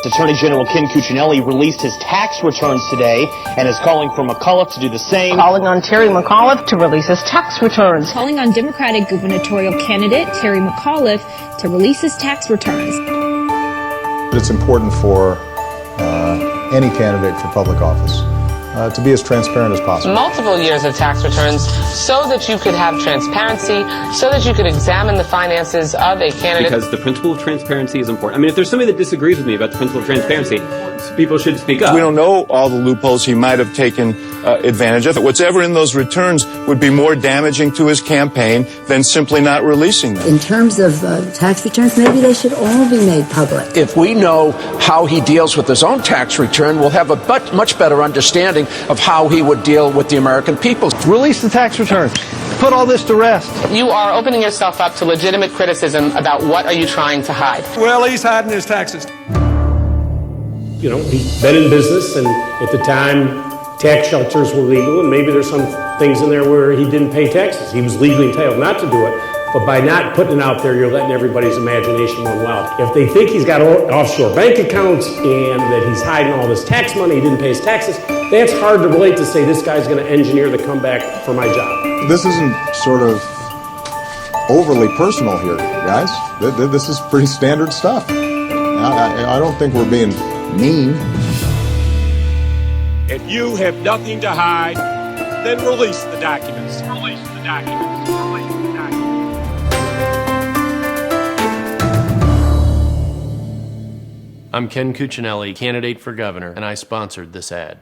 Attorney General Ken Cuccinelli released his tax returns today and is calling for McAuliffe to do the same. Calling on Terry McAuliffe to release his tax returns. Calling on Democratic gubernatorial candidate Terry McAuliffe to release his tax returns. It's important for any candidate for public office to be as transparent as possible. Multiple years of tax returns so that you could have transparency, so that you could examine the finances of a candidate. Because the principle of transparency is important. I mean, if there's somebody that disagrees with me about the principle of transparency, people should speak up. We don't know all the loopholes he might have taken advantage of. Whatever in those returns would be more damaging to his campaign than simply not releasing them. In terms of tax returns, maybe they should all be made public. If we know how he deals with his own tax return, we'll have a much better understanding of how he would deal with the American people. Release the tax returns. Put all this to rest. You are opening yourself up to legitimate criticism about what are you trying to hide. Well, he's hiding his taxes. You know, he's been in business, and at the time, tax shelters were legal, and maybe there's some things in there where he didn't pay taxes. He was legally entitled not to do it, but by not putting it out there, you're letting everybody's imagination run wild. If they think he's got offshore bank accounts and that he's hiding all this tax money, he didn't pay his taxes, that's hard to relate to say this guy's going to engineer the comeback for my job. This isn't sort of overly personal here, guys. This is pretty standard stuff. I don't think we're being mean. If you have nothing to hide, then release the documents. Release the documents. Release the documents. I'm Ken Cuccinelli, candidate for governor, and I sponsored this ad.